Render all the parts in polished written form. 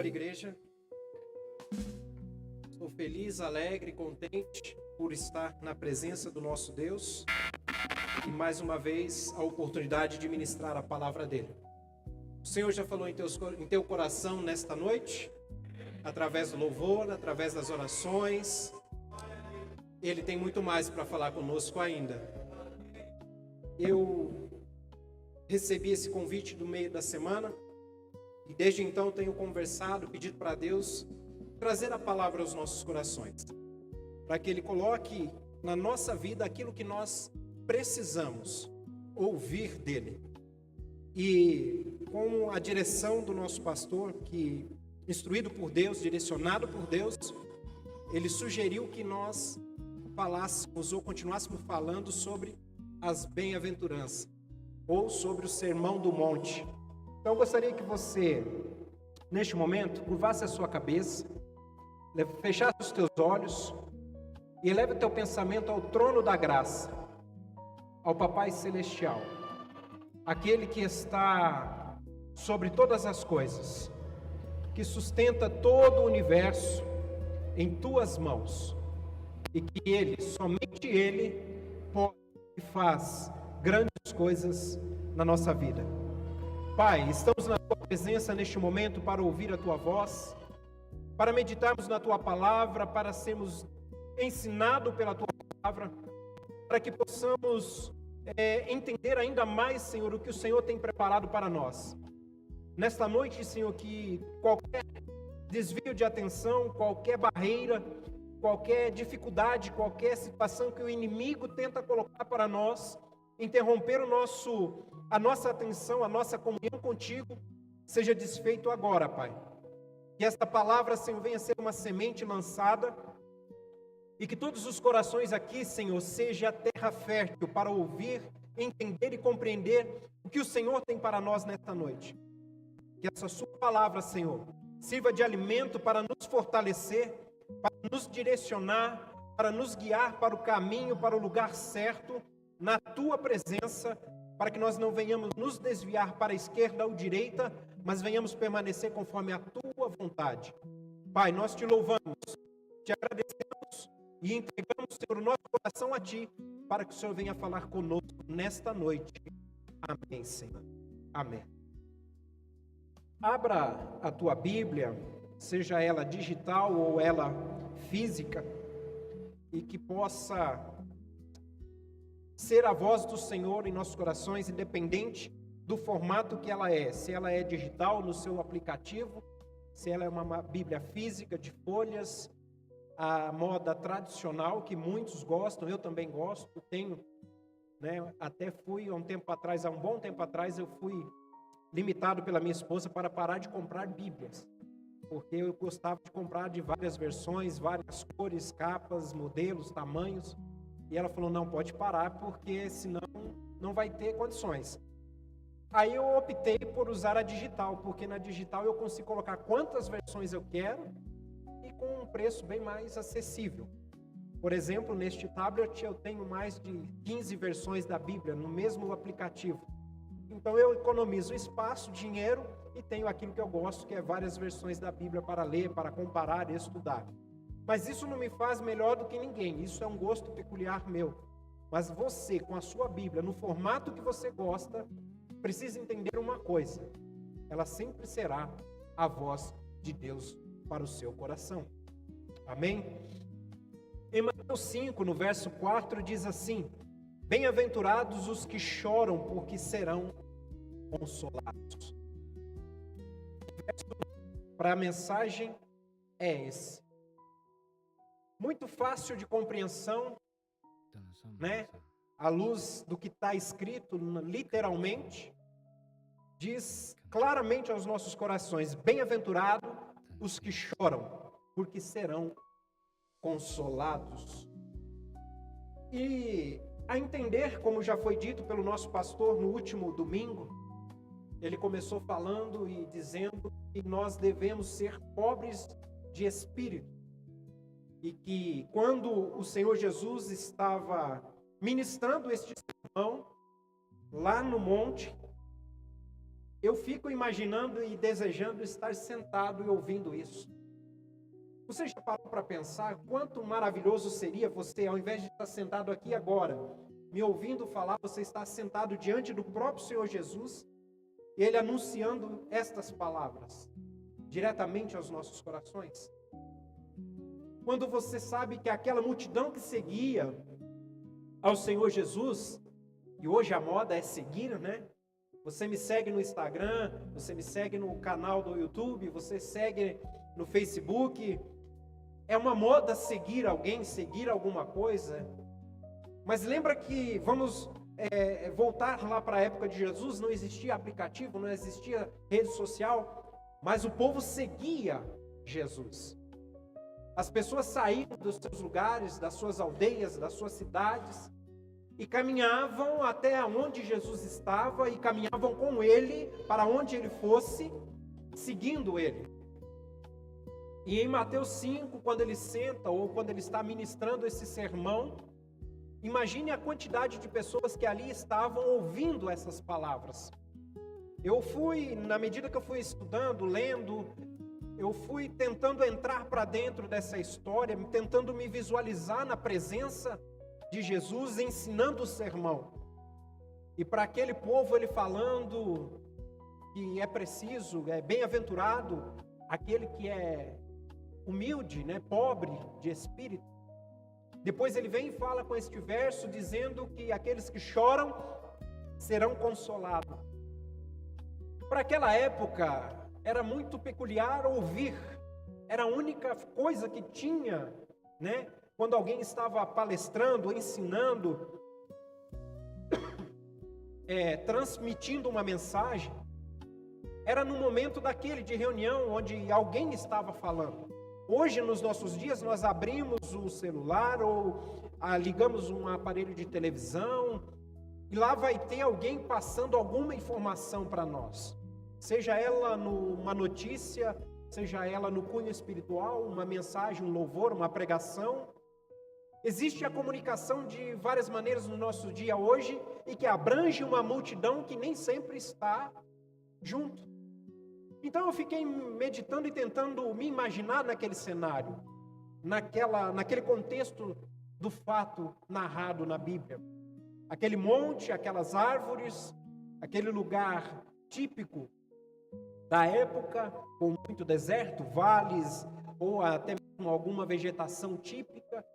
Senhor, igreja. Estou feliz, alegre, contente por estar na presença do nosso Deus e mais uma vez a oportunidade de ministrar a palavra dele. O Senhor já falou em teu coração nesta noite, através do louvor, através das orações. Ele tem muito mais para falar conosco ainda. Eu recebi esse convite no meio da semana e desde então tenho conversado, pedido para Deus trazer a palavra aos nossos corações, para que Ele coloque na nossa vida aquilo que nós precisamos ouvir dEle. E com a direção do nosso pastor, que instruído por Deus, direcionado por Deus, ele sugeriu que nós falássemos ou continuássemos falando sobre as bem-aventuranças, ou sobre o Sermão do Monte. Então eu gostaria que você, neste momento, curvasse a sua cabeça, fechasse os teus olhos e eleve o teu pensamento ao trono da graça, ao Papai Celestial, aquele que está sobre todas as coisas, que sustenta todo o universo em tuas mãos, e que Ele, somente Ele, pode e faz grandes coisas na nossa vida. Pai, estamos na Tua presença neste momento para ouvir a Tua voz, para meditarmos na Tua palavra, para sermos ensinados pela Tua palavra, para que possamos entender ainda mais, Senhor, o que o Senhor tem preparado para nós. Nesta noite, Senhor, que qualquer desvio de atenção, qualquer barreira, qualquer dificuldade, qualquer situação que o inimigo tenta colocar para nós, interromper a nossa atenção, a nossa comunhão contigo, seja desfeito agora, Pai. Que esta palavra, Senhor, venha ser uma semente lançada e que todos os corações aqui, Senhor, seja a terra fértil para ouvir, entender e compreender o que o Senhor tem para nós nesta noite. Que essa sua palavra, Senhor, sirva de alimento para nos fortalecer, para nos direcionar, para nos guiar para o caminho, para o lugar certo, na Tua presença, para que nós não venhamos nos desviar para a esquerda ou direita, mas venhamos permanecer conforme a Tua vontade. Pai, nós Te louvamos, Te agradecemos e entregamos, Senhor, o nosso coração a Ti, para que o Senhor venha falar conosco nesta noite. Amém, Senhor. Amém. Abra a tua Bíblia, seja ela digital ou ela física, e que possa ser a voz do Senhor em nossos corações, independente do formato que ela é. Se ela é digital no seu aplicativo, se ela é uma Bíblia física de folhas, a moda tradicional que muitos gostam, eu também gosto, tenho, até fui há um bom tempo atrás, eu fui limitado pela minha esposa para parar de comprar Bíblias, porque eu gostava de comprar de várias versões, várias cores, capas, modelos, tamanhos, e ela falou, não, pode parar, porque senão não vai ter condições. Aí eu optei por usar a digital, porque na digital eu consigo colocar quantas versões eu quero e com um preço bem mais acessível. Por exemplo, neste tablet eu tenho mais de 15 versões da Bíblia no mesmo aplicativo. Então eu economizo espaço, dinheiro e tenho aquilo que eu gosto, que é várias versões da Bíblia para ler, para comparar e estudar. Mas isso não me faz melhor do que ninguém, isso é um gosto peculiar meu. Mas você, com a sua Bíblia, no formato que você gosta, precisa entender uma coisa: ela sempre será a voz de Deus para o seu coração. Amém? Em Mateus 5, no verso 4, diz assim: bem-aventurados os que choram, porque serão consolados. O verso para a mensagem é esse. Muito fácil de compreensão, à luz do que está escrito, literalmente, diz claramente aos nossos corações: bem-aventurados os que choram, porque serão consolados. E a entender, como já foi dito pelo nosso pastor no último domingo, ele começou falando e dizendo que nós devemos ser pobres de espírito. E que quando o Senhor Jesus estava ministrando este sermão lá no monte, eu fico imaginando e desejando estar sentado e ouvindo isso. Você já parou para pensar quanto maravilhoso seria você, ao invés de estar sentado aqui agora, me ouvindo falar, você está sentado diante do próprio Senhor Jesus, e Ele anunciando estas palavras, diretamente aos nossos corações? Quando você sabe que aquela multidão que seguia ao Senhor Jesus, e hoje a moda é seguir, né? Você me segue no Instagram, você me segue no canal do YouTube, você segue no Facebook. É uma moda seguir alguém, seguir alguma coisa. Mas lembra que, vamos voltar lá para a época de Jesus, não existia aplicativo, não existia rede social, mas o povo seguia Jesus. As pessoas saíam dos seus lugares, das suas aldeias, das suas cidades, e caminhavam até onde Jesus estava, e caminhavam com Ele, para onde Ele fosse, seguindo Ele. E em Mateus 5, quando Ele senta, ou quando Ele está ministrando esse sermão, imagine a quantidade de pessoas que ali estavam ouvindo essas palavras. Na medida que eu fui estudando, lendo, eu fui tentando entrar para dentro dessa história, tentando me visualizar na presença de Jesus, ensinando o sermão. E para aquele povo, ele falando que é preciso, é bem-aventurado aquele que é humilde, né, pobre de espírito. Depois ele vem e fala com este verso, dizendo que aqueles que choram serão consolados. Para aquela época, era muito peculiar ouvir. Era a única coisa que tinha, né? Quando alguém estava palestrando, ensinando, transmitindo uma mensagem, era no momento daquele de reunião onde alguém estava falando. Hoje, nos nossos dias, nós abrimos o celular ou ligamos um aparelho de televisão e lá vai ter alguém passando alguma informação para nós. Seja ela numa notícia, seja ela no cunho espiritual, uma mensagem, um louvor, uma pregação. Existe a comunicação de várias maneiras no nosso dia hoje e que abrange uma multidão que nem sempre está junto. Então eu fiquei meditando e tentando me imaginar naquele cenário, naquele contexto do fato narrado na Bíblia. Aquele monte, aquelas árvores, aquele lugar típico da época, com muito deserto, vales ou até mesmo alguma vegetação típica.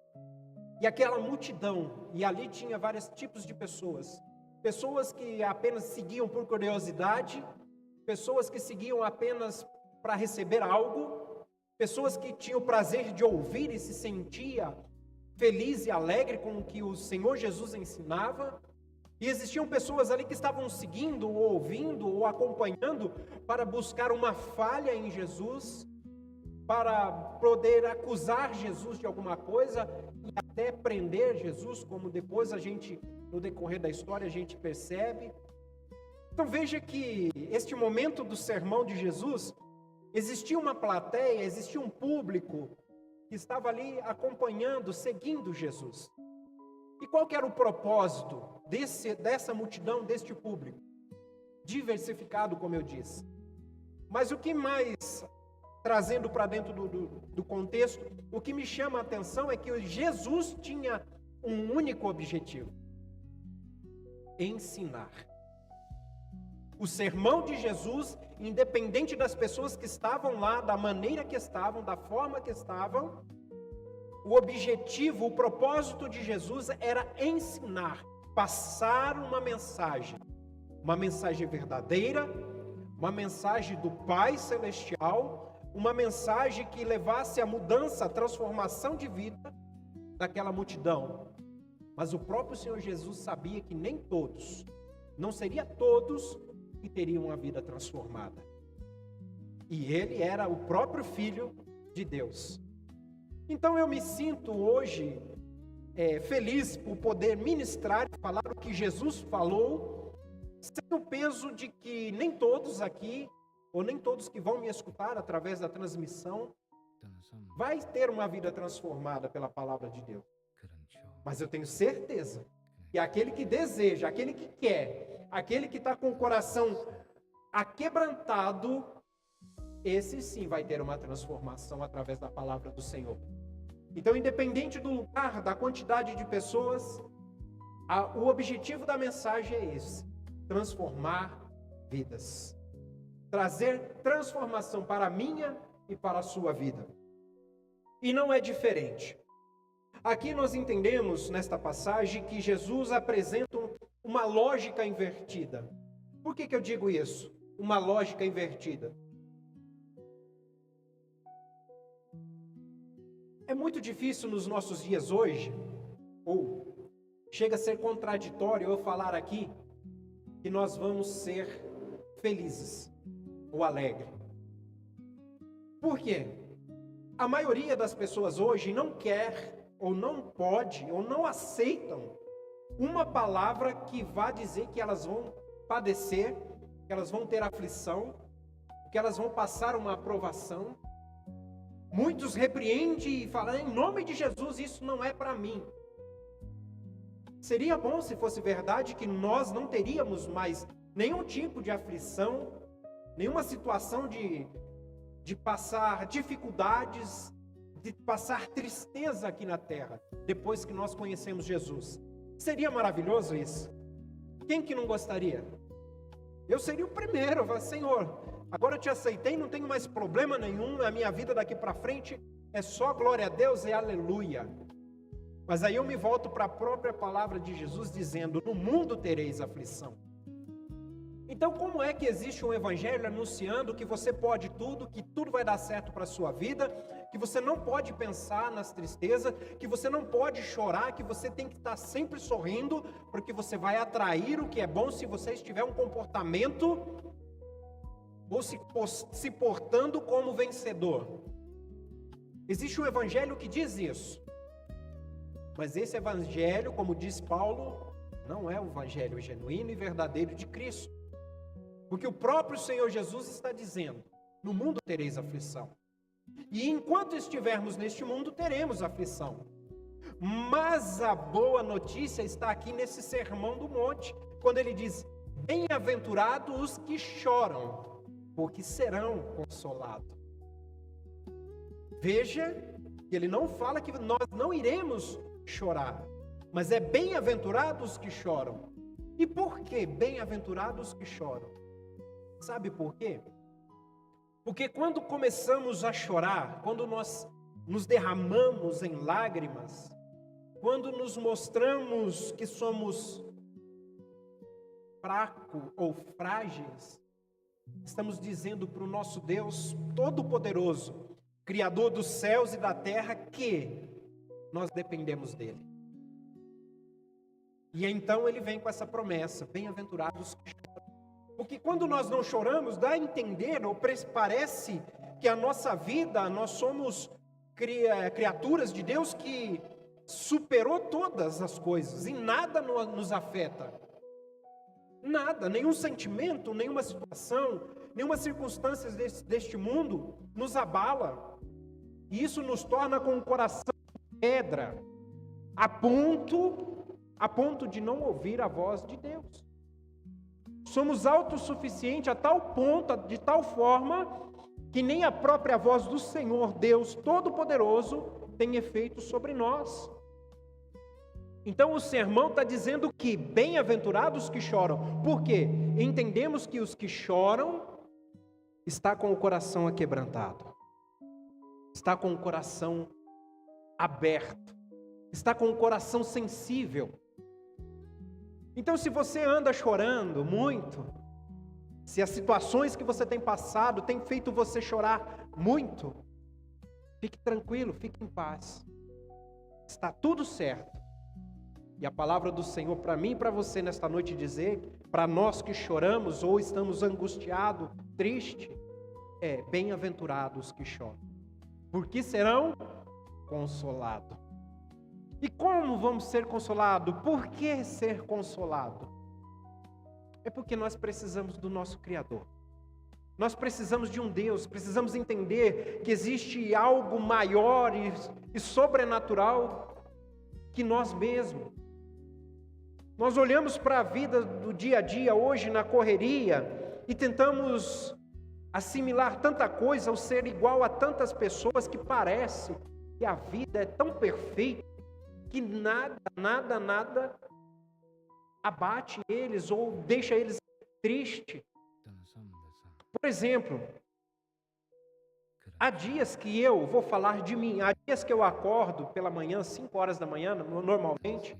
E aquela multidão, e ali tinha vários tipos de pessoas. Pessoas que apenas seguiam por curiosidade, pessoas que seguiam apenas para receber algo, pessoas que tinham o prazer de ouvir e se sentia feliz e alegre com o que o Senhor Jesus ensinava. E existiam pessoas ali que estavam seguindo, ou ouvindo, ou acompanhando para buscar uma falha em Jesus, para poder acusar Jesus de alguma coisa e até prender Jesus, como depois no decorrer da história, a gente percebe. Então veja que este momento do sermão de Jesus, existia uma plateia, existia um público que estava ali acompanhando, seguindo Jesus. E qual que era o propósito dessa multidão, deste público? Diversificado, como eu disse. Mas o que mais, trazendo para dentro do contexto, o que me chama a atenção é que Jesus tinha um único objetivo: ensinar. O sermão de Jesus, independente das pessoas que estavam lá, da maneira que estavam, da forma que estavam, o objetivo, o propósito de Jesus era ensinar, passar uma mensagem verdadeira, uma mensagem do Pai Celestial, uma mensagem que levasse a mudança, a transformação de vida daquela multidão. Mas o próprio Senhor Jesus sabia que nem todos, não seria todos que teriam uma vida transformada. E ele era o próprio Filho de Deus. Então eu me sinto hoje feliz por poder ministrar e falar o que Jesus falou, sem o peso de que nem todos aqui, ou nem todos que vão me escutar através da transmissão, vai ter uma vida transformada pela palavra de Deus. Mas eu tenho certeza que aquele que deseja, aquele que quer, aquele que está com o coração aquebrantado, esse sim vai ter uma transformação através da palavra do Senhor. Então, independente do lugar, da quantidade de pessoas, o objetivo da mensagem é esse: transformar vidas. Trazer transformação para a minha e para a sua vida. E não é diferente. Aqui nós entendemos, nesta passagem, que Jesus apresenta uma lógica invertida. Por que eu digo isso? Uma lógica invertida. É muito difícil nos nossos dias hoje, ou chega a ser contraditório eu falar aqui, que nós vamos ser felizes ou alegres. Por quê? A maioria das pessoas hoje não quer, ou não pode, ou não aceitam uma palavra que vá dizer que elas vão padecer, que elas vão ter aflição, que elas vão passar uma aprovação. Muitos repreendem e falam: em nome de Jesus, isso não é para mim. Seria bom se fosse verdade que nós não teríamos mais nenhum tipo de aflição, nenhuma situação de passar dificuldades, de passar tristeza aqui na terra, depois que nós conhecemos Jesus. Seria maravilhoso isso? Quem que não gostaria? Eu seria o primeiro. Eu falo: Senhor, agora eu te aceitei, não tenho mais problema nenhum, a minha vida daqui para frente é só glória a Deus e aleluia. Mas aí eu me volto para a própria palavra de Jesus dizendo: no mundo tereis aflição. Então, como é que existe um evangelho anunciando que você pode tudo, que tudo vai dar certo para a sua vida, que você não pode pensar nas tristezas, que você não pode chorar, que você tem que estar sempre sorrindo, porque você vai atrair o que é bom se você tiver um comportamento ou se portando como vencedor? Existe um evangelho que diz isso. Mas esse evangelho, como diz Paulo, não é o evangelho genuíno e verdadeiro de Cristo. Porque o próprio Senhor Jesus está dizendo: no mundo tereis aflição. E enquanto estivermos neste mundo, teremos aflição. Mas a boa notícia está aqui nesse sermão do monte, quando ele diz: bem-aventurados os que choram, porque serão consolados. Veja que ele não fala que nós não iremos chorar, mas é bem-aventurados os que choram. E por que bem-aventurados os que choram? Sabe por quê? Porque quando começamos a chorar, quando nós nos derramamos em lágrimas, quando nos mostramos que somos fracos ou frágeis, estamos dizendo para o nosso Deus Todo-Poderoso, Criador dos céus e da terra, que nós dependemos dele. E então ele vem com essa promessa: bem-aventurados que choram. Porque quando nós não choramos, dá a entender, ou parece que a nossa vida, nós somos criaturas de Deus que superou todas as coisas, e nada nos afeta. Nada, nenhum sentimento, nenhuma situação, nenhuma circunstância deste mundo nos abala. E isso nos torna com o coração de pedra, a ponto de não ouvir a voz de Deus. Somos autossuficientes a tal ponto, de tal forma, que nem a própria voz do Senhor, Deus Todo-Poderoso, tem efeito sobre nós. Então o sermão está dizendo que bem-aventurados que choram. Por quê? Entendemos que os que choram está com o coração aquebrantado, está com o coração aberto, está com o coração sensível. Então, se você anda chorando muito, se as situações que você tem passado têm feito você chorar muito, fique tranquilo, fique em paz. Está tudo certo. E a palavra do Senhor para mim e para você nesta noite dizer, para nós que choramos ou estamos angustiados, tristes, é: bem-aventurados que choram, porque serão consolados. E como vamos ser consolados? Por que ser consolado? É porque nós precisamos do nosso Criador. Nós precisamos de um Deus, precisamos entender que existe algo maior e sobrenatural que nós mesmos. Nós olhamos para a vida do dia a dia hoje na correria, e tentamos assimilar tanta coisa, ou ser igual a tantas pessoas que parece que a vida é tão perfeita que nada abate eles ou deixa eles tristes. Por exemplo, há dias que eu vou falar de mim, há dias que eu acordo pela manhã, 5 horas da manhã, normalmente,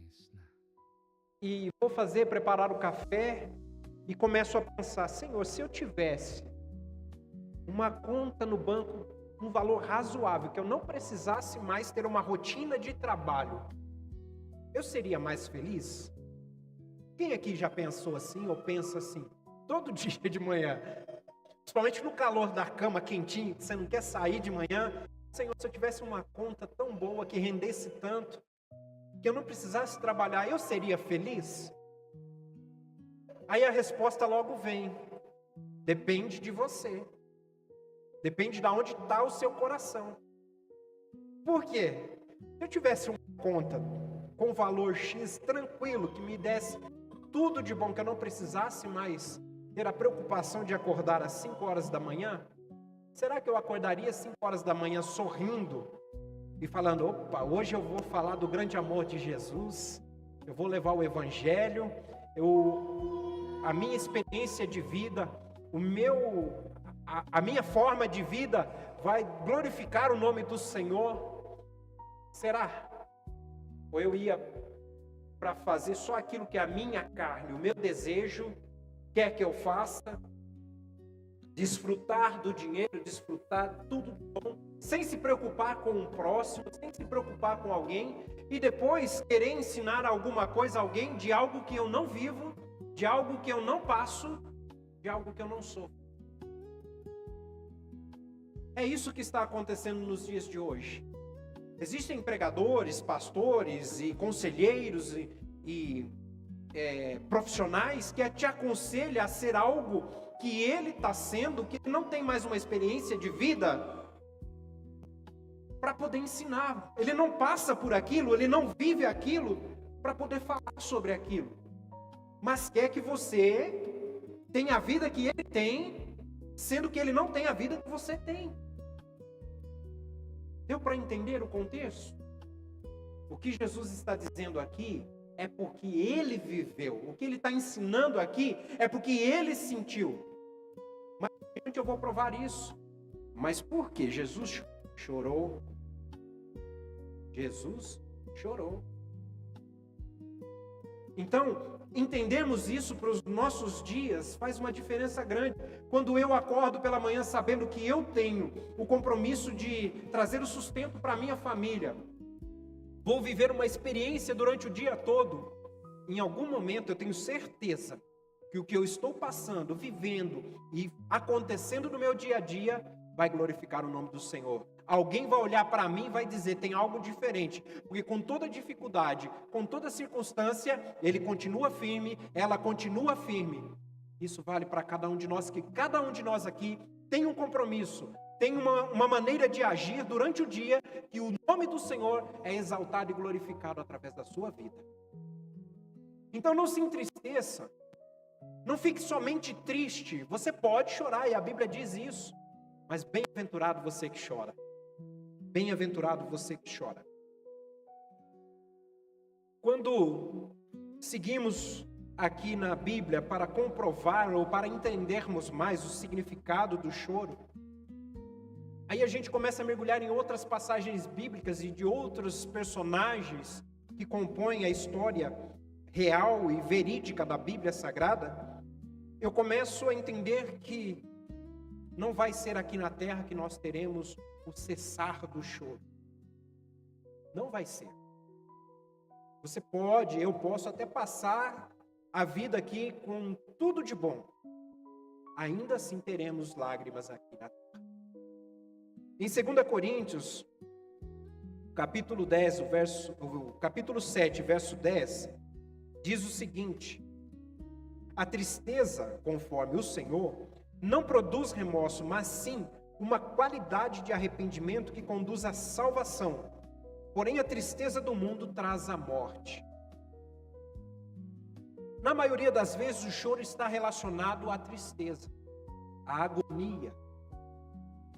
e vou preparar o café e começo a pensar, Senhor, se eu tivesse uma conta no banco, um valor razoável, que eu não precisasse mais ter uma rotina de trabalho, eu seria mais feliz? Quem aqui já pensou assim ou pensa assim? Todo dia de manhã, principalmente no calor da cama quentinho, que você não quer sair de manhã. Senhor, se eu tivesse uma conta tão boa que rendesse tanto, que eu não precisasse trabalhar, eu seria feliz? Aí a resposta logo vem: depende de você. Depende de onde está o seu coração. Por quê? Se eu tivesse uma conta com valor X tranquilo, que me desse tudo de bom, que eu não precisasse mais ter a preocupação de acordar às 5 horas da manhã, será que eu acordaria às 5 horas da manhã sorrindo e falando, opa, hoje eu vou falar do grande amor de Jesus, eu vou levar o evangelho, a minha experiência de vida, a minha forma de vida vai glorificar o nome do Senhor? Será? Ou eu ia para fazer só aquilo que a minha carne, o meu desejo quer que eu faça, desfrutar do dinheiro, desfrutar tudo bom, sem se preocupar com o próximo, sem se preocupar com alguém, e depois querer ensinar alguma coisa a alguém de algo que eu não vivo, de algo que eu não passo, de algo que eu não sou. É isso que está acontecendo nos dias de hoje. Existem pregadores, pastores e conselheiros e profissionais que te aconselham a ser algo que ele está sendo, que não tem mais uma experiência de vida para poder ensinar. Ele não passa por aquilo, ele não vive aquilo para poder falar sobre aquilo. Mas quer que você tenha a vida que ele tem, sendo que ele não tem a vida que você tem. Deu para entender o contexto? O que Jesus está dizendo aqui é porque ele viveu. O que ele está ensinando aqui é porque ele sentiu. Mas eu vou provar isso. Mas por que Jesus chorou? Jesus chorou. Então, entendermos isso para os nossos dias faz uma diferença grande. Quando eu acordo pela manhã sabendo que eu tenho o compromisso de trazer o sustento para a minha família, vou viver uma experiência durante o dia todo, em algum momento eu tenho certeza que o que eu estou passando, vivendo e acontecendo no meu dia a dia vai glorificar o nome do Senhor. Alguém vai olhar para mim e vai dizer, tem algo diferente, porque com toda dificuldade, com toda circunstância, ele continua firme, ela continua firme. Isso vale para cada um de nós, que cada um de nós aqui tem um compromisso, tem uma maneira de agir durante o dia, que o nome do Senhor é exaltado e glorificado através da sua vida. Então não se entristeça, não fique somente triste, você pode chorar, e a Bíblia diz isso, mas bem-aventurado você que chora. Bem-aventurado você que chora. Quando seguimos aqui na Bíblia para comprovar ou para entendermos mais o significado do choro, aí a gente começa a mergulhar em outras passagens bíblicas e de outros personagens que compõem a história real e verídica da Bíblia Sagrada. Eu começo a entender que não vai ser aqui na terra que nós teremos o cessar do choro. Não vai ser. Eu posso até passar a vida aqui com tudo de bom. Ainda assim teremos lágrimas aqui na terra. Em 2 Coríntios, capítulo 7, verso 10, diz o seguinte: a tristeza, conforme o Senhor, não produz remorso, mas sim uma qualidade de arrependimento que conduz à salvação. Porém, a tristeza do mundo traz a morte. Na maioria das vezes, o choro está relacionado à tristeza. a agonia,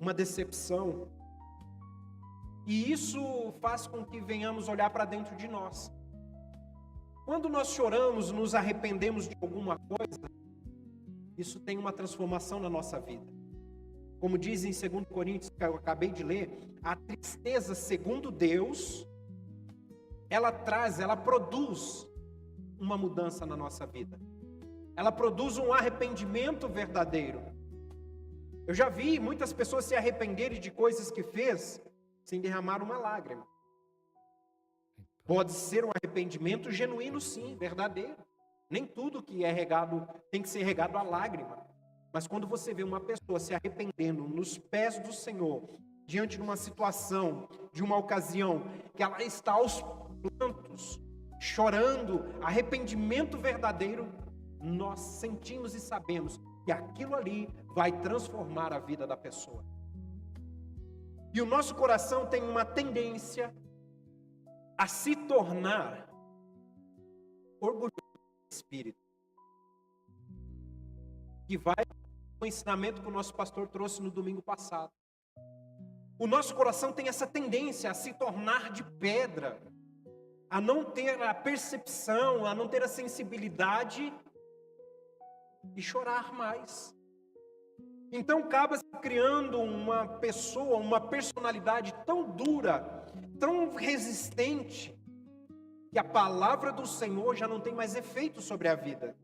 uma decepção. E isso faz com que venhamos olhar para dentro de nós. Quando nós choramos, nos arrependemos de alguma coisa, isso tem uma transformação na nossa vida. Como diz em 2 Coríntios, que eu acabei de ler, a tristeza, segundo Deus, ela produz uma mudança na nossa vida. Ela produz um arrependimento verdadeiro. Eu já vi muitas pessoas se arrependerem de coisas que fez, sem derramar uma lágrima. Pode ser um arrependimento genuíno, sim, verdadeiro. Nem tudo que é regado tem que ser regado a lágrima. Mas quando você vê uma pessoa se arrependendo nos pés do Senhor, diante de uma situação, de uma ocasião, que ela está aos prantos, chorando, arrependimento verdadeiro, nós sentimos e sabemos que aquilo ali vai transformar a vida da pessoa. E o nosso coração tem uma tendência a se tornar orgulhoso de espírito. Que vai o ensinamento que o nosso pastor trouxe no domingo passado. O nosso coração tem essa tendência a se tornar de pedra, a não ter a percepção, a não ter a sensibilidade e chorar mais. Então acaba se criando uma pessoa, uma personalidade tão dura, tão resistente, que a palavra do Senhor já não tem mais efeito sobre a vida.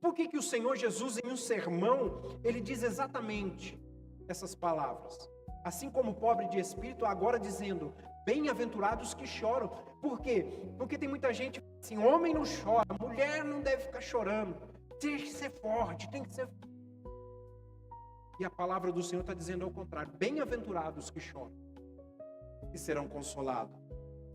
Por que o Senhor Jesus, em um sermão, ele diz exatamente essas palavras? Assim como o pobre de espírito, agora dizendo, bem-aventurados que choram. Por quê? Porque tem muita gente assim, homem não chora, mulher não deve ficar chorando, tem que ser forte, tem que ser... E a palavra do Senhor está dizendo ao contrário, bem-aventurados que choram, que serão consolados.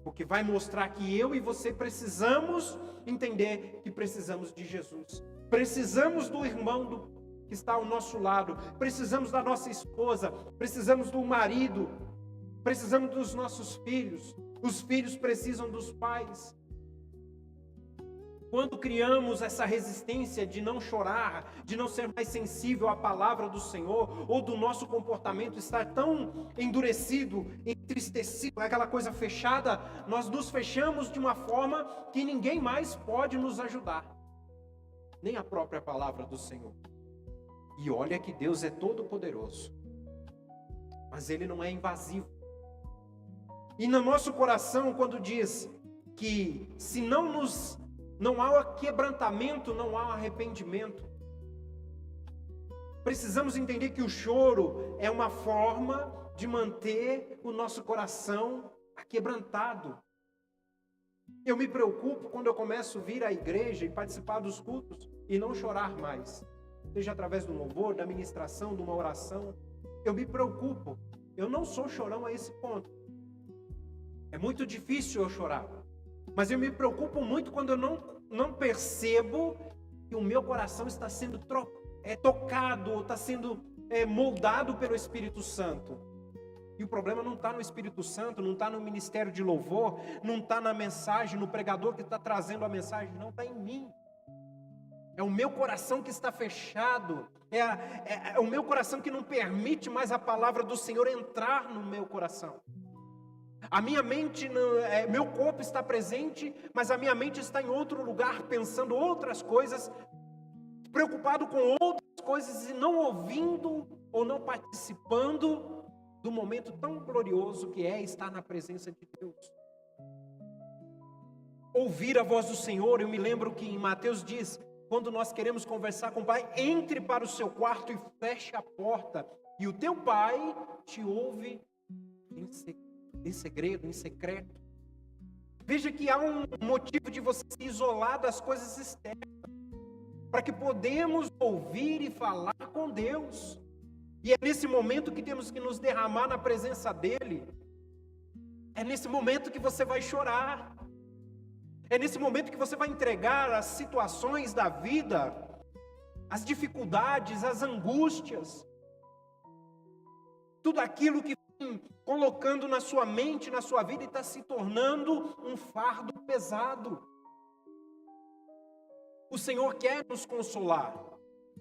Porque vai mostrar que eu e você precisamos entender que precisamos de Jesus. Precisamos do irmão que está ao nosso lado. Precisamos da nossa esposa. Precisamos do marido. Precisamos dos nossos filhos. Os filhos precisam dos pais. Quando criamos essa resistência de não chorar, de não ser mais sensível à palavra do Senhor, ou do nosso comportamento estar tão endurecido, entristecido, aquela coisa fechada, nós nos fechamos de uma forma que ninguém mais pode nos ajudar, nem a própria palavra do Senhor. E olha que Deus é todo poderoso, mas Ele não é invasivo. E no nosso coração, quando diz que se não há quebrantamento, não há arrependimento. Precisamos entender que o choro é uma forma de manter o nosso coração aquebrantado. Eu me preocupo quando eu começo a vir à igreja e participar dos cultos e não chorar mais. Seja através do louvor, da ministração, de uma oração. Eu me preocupo. Eu não sou chorão a esse ponto. É muito difícil eu chorar. Mas eu me preocupo muito quando eu não percebo que o meu coração está sendo tocado, ou está sendo moldado pelo Espírito Santo. E o problema não está no Espírito Santo, não está no ministério de louvor, não está na mensagem, no pregador que está trazendo a mensagem, não, está em mim. É o meu coração que está fechado, é o meu coração que não permite mais a palavra do Senhor entrar no meu coração. A minha mente, meu corpo está presente, mas a minha mente está em outro lugar, pensando outras coisas, preocupado com outras coisas e não ouvindo ou não participando do momento tão glorioso que é estar na presença de Deus. Ouvir a voz do Senhor, eu me lembro que em Mateus diz, quando nós queremos conversar com o Pai, entre para o seu quarto e feche a porta, e o teu Pai te ouve em segredo, em secreto. Veja que há um motivo de você se isolar das coisas externas, para que podemos ouvir e falar com Deus. E é nesse momento que temos que nos derramar na presença dEle. É nesse momento que você vai chorar. É nesse momento que você vai entregar as situações da vida, as dificuldades, as angústias, tudo aquilo que colocando na sua mente, na sua vida, e está se tornando um fardo pesado. O Senhor quer nos consolar.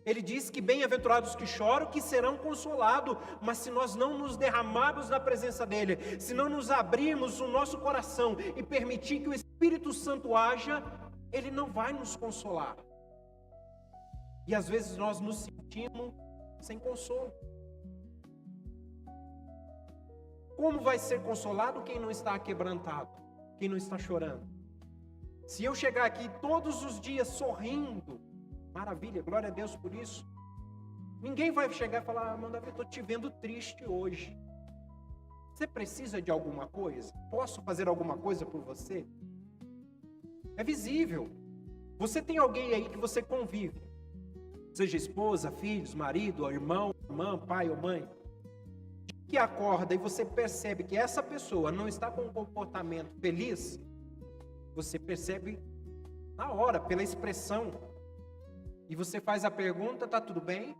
Ele diz que bem-aventurados que choram, que serão consolados. Mas se nós não nos derramarmos na presença dele, se não nos abrirmos o nosso coração e permitir que o Espírito Santo haja, ele não vai nos consolar. E às vezes nós nos sentimos sem consolo. Como vai ser consolado quem não está quebrantado, quem não está chorando? Se eu chegar aqui todos os dias sorrindo, maravilha, glória a Deus por isso. Ninguém vai chegar e falar: Irmão Davi, estou te vendo triste hoje. Você precisa de alguma coisa? Posso fazer alguma coisa por você? É visível. Você tem alguém aí que você convive, seja esposa, filhos, marido, irmão, irmã, pai ou mãe, que acorda e você percebe que essa pessoa não está com um comportamento feliz, você percebe na hora, pela expressão. E você faz a pergunta: tá tudo bem?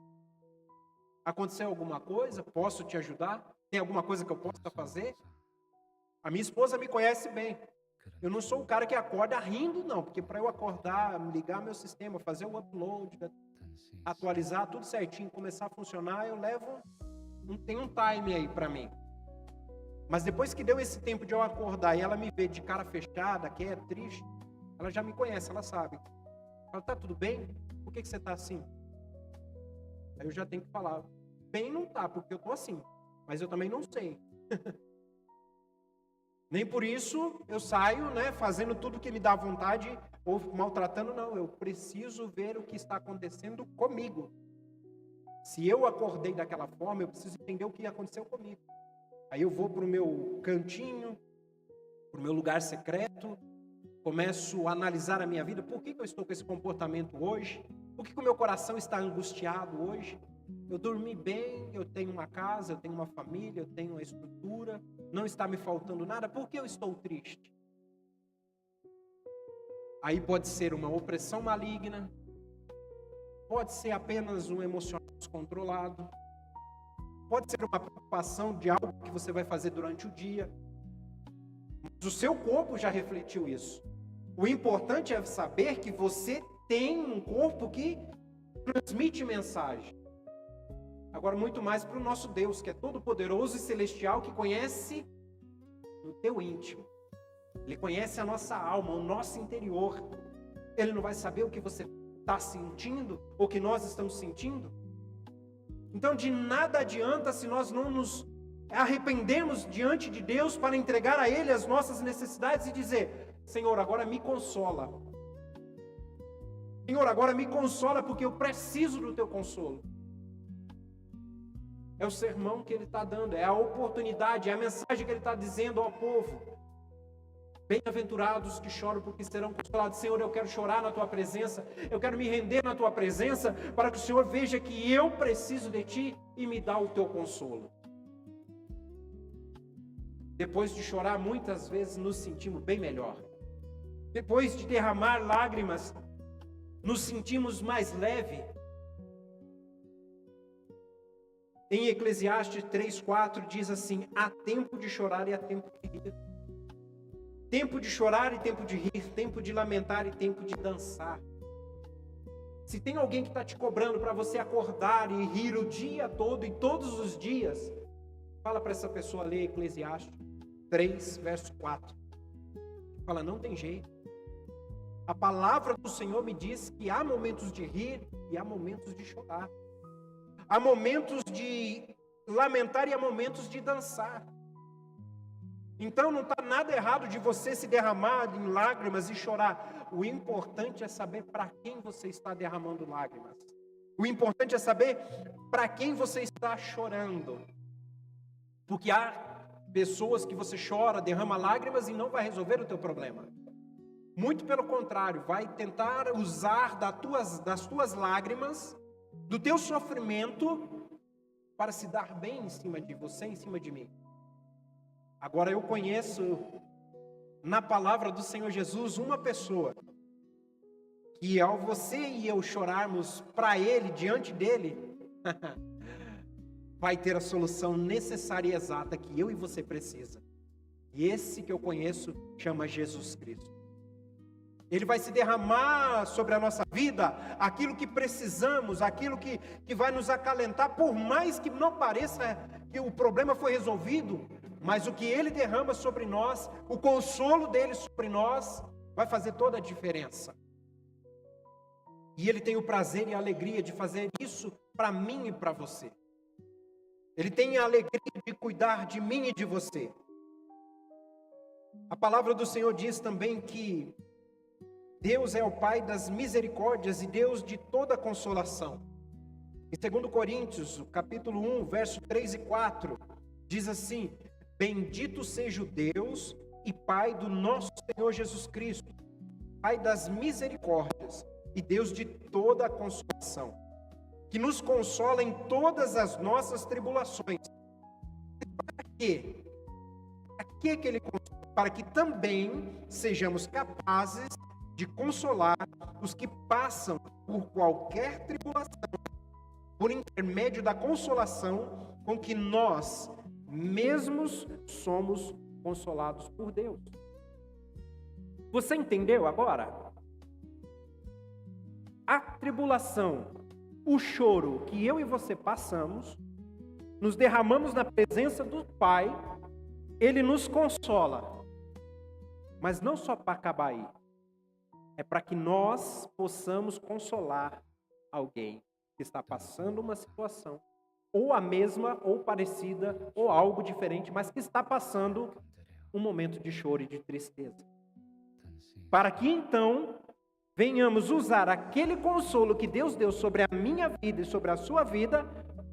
Aconteceu alguma coisa? Posso te ajudar? Tem alguma coisa que eu possa fazer? A minha esposa me conhece bem. Eu não sou o cara que acorda rindo, não. Porque para eu acordar, ligar meu sistema, fazer o upload, atualizar tudo certinho, começar a funcionar, eu levo... Tem um time aí para mim. Mas depois que deu esse tempo de eu acordar e ela me vê de cara fechada, que é triste, ela já me conhece, ela sabe. Ela: tá tudo bem? Por que você tá assim? Aí eu já tenho que falar: bem não tá, porque eu tô assim. Mas eu também não sei. Nem por isso eu saio, fazendo tudo que me dá vontade ou maltratando, não. Eu preciso ver o que está acontecendo comigo. Se eu acordei daquela forma, eu preciso entender o que aconteceu comigo. Aí eu vou para o meu cantinho, para o meu lugar secreto, começo a analisar a minha vida. Por que eu estou com esse comportamento hoje? Por que o meu coração está angustiado hoje? Eu dormi bem, eu tenho uma casa, eu tenho uma família, eu tenho uma estrutura, não está me faltando nada. Por que eu estou triste? Aí pode ser uma opressão maligna, pode ser apenas um emocional descontrolado, pode ser uma preocupação de algo que você vai fazer durante o dia. Mas o seu corpo já refletiu isso. O importante é saber que você tem um corpo que transmite mensagem. Agora, muito mais para o nosso Deus, que é todo poderoso e celestial, que conhece o teu íntimo. Ele conhece a nossa alma, o nosso interior. Ele não vai saber o que você está sentindo, ou que nós estamos sentindo? Então, de nada adianta se nós não nos arrependemos diante de Deus para entregar a Ele as nossas necessidades e dizer: Senhor, agora me consola. Senhor, agora me consola, porque eu preciso do teu consolo. É o sermão que Ele está dando, é a oportunidade, é a mensagem que Ele está dizendo ao povo. Bem-aventurados que choram, porque serão consolados. Senhor, eu quero chorar na Tua presença, eu quero me render na Tua presença, para que o Senhor veja que eu preciso de Ti e me dá o Teu consolo. Depois de chorar, muitas vezes nos sentimos bem melhor. Depois de derramar lágrimas, nos sentimos mais leve. Em Eclesiastes 3:4 diz assim: há tempo de chorar e há tempo de rir. Tempo de chorar e tempo de rir, tempo de lamentar e tempo de dançar. Se tem alguém que está te cobrando para você acordar e rir o dia todo e todos os dias, fala para essa pessoa ler Eclesiastes 3, verso 4. Fala: não tem jeito. A palavra do Senhor me diz que há momentos de rir e há momentos de chorar. Há momentos de lamentar e há momentos de dançar. Então não está nada errado de você se derramar em lágrimas e chorar. O importante é saber para quem você está derramando lágrimas. O importante é saber para quem você está chorando. Porque há pessoas que você chora, derrama lágrimas e não vai resolver o teu problema. Muito pelo contrário, vai tentar usar das tuas lágrimas, do teu sofrimento, para se dar bem em cima de você, em cima de mim. Agora eu conheço na palavra do Senhor Jesus uma pessoa que, ao você e eu chorarmos para Ele, diante dEle, vai ter a solução necessária e exata que eu e você precisa. E esse que eu conheço chama Jesus Cristo. Ele vai se derramar sobre a nossa vida, aquilo que precisamos, aquilo que vai nos acalentar, por mais que não pareça que o problema foi resolvido, mas o que Ele derrama sobre nós, o consolo dEle sobre nós, vai fazer toda a diferença. E Ele tem o prazer e a alegria de fazer isso para mim e para você. Ele tem a alegria de cuidar de mim e de você. A palavra do Senhor diz também que Deus é o Pai das misericórdias e Deus de toda consolação. Em 2 Coríntios, capítulo 1, verso 3 e 4, diz assim: bendito seja o Deus e Pai do nosso Senhor Jesus Cristo, Pai das misericórdias e Deus de toda a consolação, que nos consola em todas as nossas tribulações. Para quê? Para que Ele consola? Para que também sejamos capazes de consolar os que passam por qualquer tribulação, por intermédio da consolação com que nós mesmos somos consolados por Deus. Você entendeu agora? A tribulação, o choro que eu e você passamos, nos derramamos na presença do Pai, Ele nos consola. Mas não só para acabar aí. É para que nós possamos consolar alguém que está passando uma situação, ou a mesma, ou parecida, ou algo diferente, mas que está passando um momento de choro e de tristeza. Para que então venhamos usar aquele consolo que Deus deu sobre a minha vida e sobre a sua vida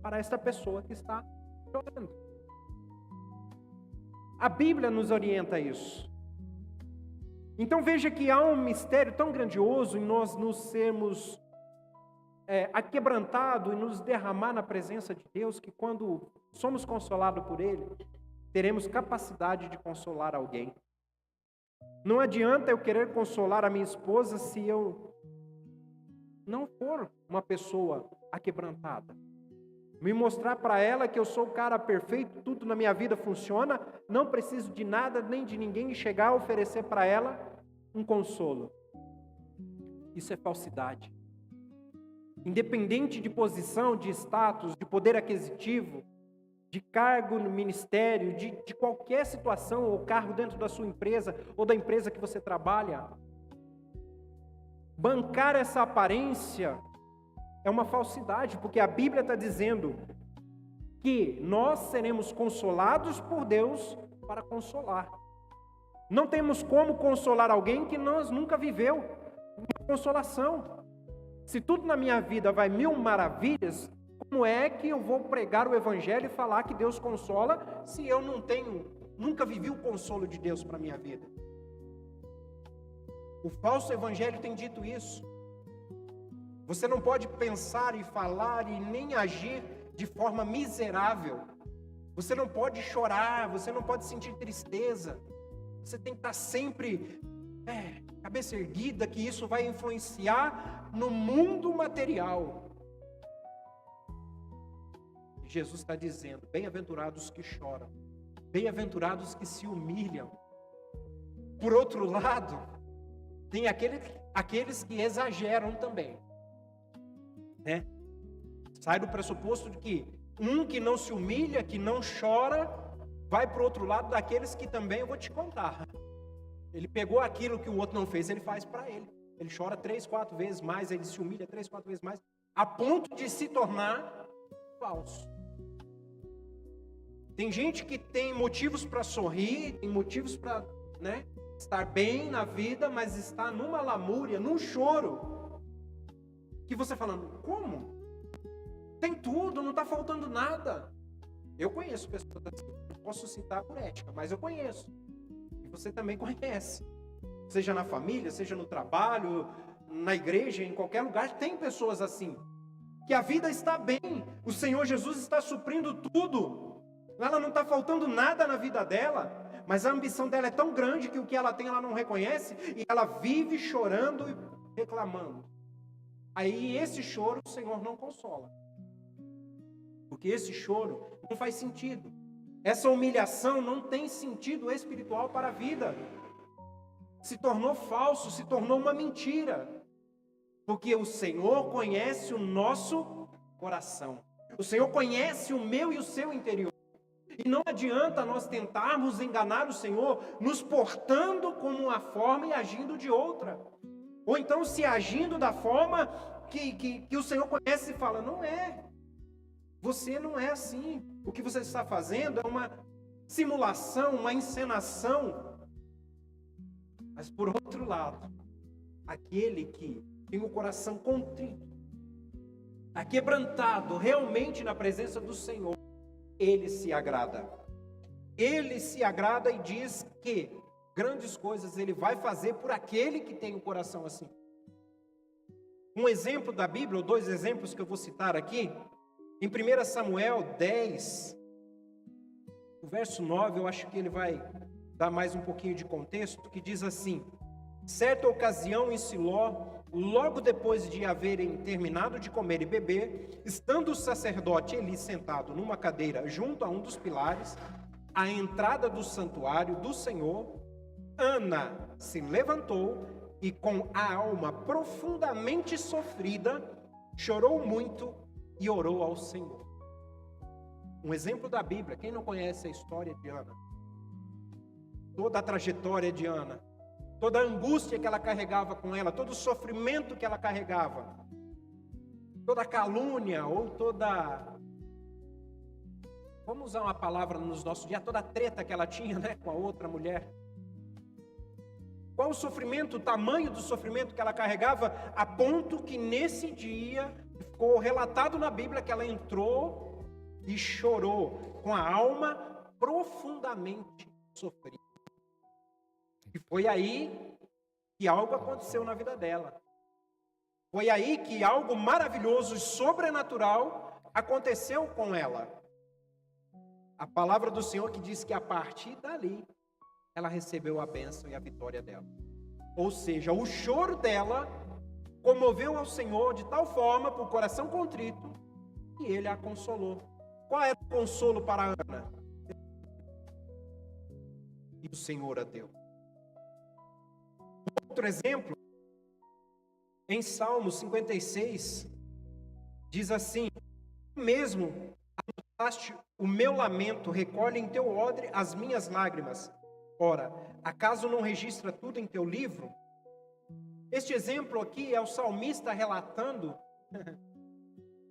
para esta pessoa que está chorando. A Bíblia nos orienta a isso. Então veja que há um mistério tão grandioso em nós nos sermos aquebrantados e nos derramar na presença de Deus, que quando somos consolados por Ele, teremos capacidade de consolar alguém. Não adianta eu querer consolar a minha esposa se eu não for uma pessoa aquebrantada. Me mostrar para ela que eu sou o cara perfeito, tudo na minha vida funciona, não preciso de nada nem de ninguém, e chegar a oferecer para ela um consolo. Isso é falsidade. Independente de posição, de status, de poder aquisitivo, de cargo no ministério, de qualquer situação ou cargo dentro da sua empresa ou da empresa que você trabalha, bancar essa aparência é uma falsidade, porque a Bíblia está dizendo que nós seremos consolados por Deus para consolar. Não temos como consolar alguém que nós nunca viveu uma consolação. Se tudo na minha vida vai mil maravilhas, como é que eu vou pregar o Evangelho e falar que Deus consola se eu nunca vivi o consolo de Deus para a minha vida? O falso Evangelho tem dito isso. Você não pode pensar e falar e nem agir de forma miserável. Você não pode chorar, você não pode sentir tristeza. Você tem que estar sempre cabeça erguida, que isso vai influenciar no mundo material. Jesus está dizendo: bem-aventurados que choram, bem-aventurados que se humilham. Por outro lado, tem aqueles que exageram também, né? Sai do pressuposto de que um que não se humilha, que não chora, vai para o outro lado daqueles que também, eu vou te contar, ele pegou aquilo que o outro não fez, ele faz para ele. Ele chora 3, 4 vezes mais, ele se humilha 3, 4 vezes mais, a ponto de se tornar falso. Tem gente que tem motivos para sorrir, tem motivos para, estar bem na vida, mas está numa lamúria, num choro, que você falando: como? Tem tudo, não está faltando nada. Eu conheço pessoas assim, não posso citar por ética, mas eu conheço. E você também conhece. Seja na família, seja no trabalho, na igreja, em qualquer lugar, tem pessoas assim. Que a vida está bem, o Senhor Jesus está suprindo tudo. Ela não está faltando nada na vida dela, mas a ambição dela é tão grande que o que ela tem ela não reconhece, e ela vive chorando e reclamando. Aí esse choro o Senhor não consola. Porque esse choro não faz sentido. Essa humilhação não tem sentido espiritual para a vida. se tornou falso, se tornou uma mentira. Porque o Senhor conhece o nosso coração. O Senhor conhece o meu e o seu interior. E não adianta nós tentarmos enganar o Senhor, nos portando como uma forma e agindo de outra. Ou então se agindo da forma que o Senhor conhece e fala, não é. Você não é assim. O que você está fazendo é uma simulação, uma encenação. Mas por outro lado, aquele que tem o coração contrito, aquebrantado realmente na presença do Senhor, ele se agrada. Ele se agrada e diz que grandes coisas ele vai fazer por aquele que tem o coração assim. Um exemplo da Bíblia, ou dois exemplos que eu vou citar aqui, em 1 Samuel 10, o verso 9, eu acho que ele vai dar mais um pouquinho de contexto, que diz assim: certa ocasião em Siló, logo depois de haverem terminado de comer e beber, estando o sacerdote Eli sentado numa cadeira junto a um dos pilares, à entrada do santuário do Senhor, Ana se levantou e, com a alma profundamente sofrida, chorou muito e orou ao Senhor. Um exemplo da Bíblia. Quem não conhece a história de Ana? Toda a trajetória de Ana, toda a angústia que ela carregava com ela, todo o sofrimento que ela carregava, toda a calúnia ou vamos usar uma palavra nos nossos dias, toda a treta que ela tinha, né, com a outra mulher. Qual o sofrimento, o tamanho do sofrimento que ela carregava, a ponto que nesse dia ficou relatado na Bíblia que ela entrou e chorou com a alma profundamente sofrida. E foi aí que algo aconteceu na vida dela. Foi aí que algo maravilhoso e sobrenatural aconteceu com ela. A palavra do Senhor que diz que a partir dali ela recebeu a bênção e a vitória dela. Ou seja, o choro dela comoveu ao Senhor de tal forma, por coração contrito, que ele a consolou. Qual era o consolo para Ana? E o Senhor a deu. Outro exemplo, em Salmo 56, diz assim: mesmo anotaste o meu lamento, recolhe em teu odre as minhas lágrimas. Ora, acaso não registra tudo em teu livro? Este exemplo aqui é o salmista relatando,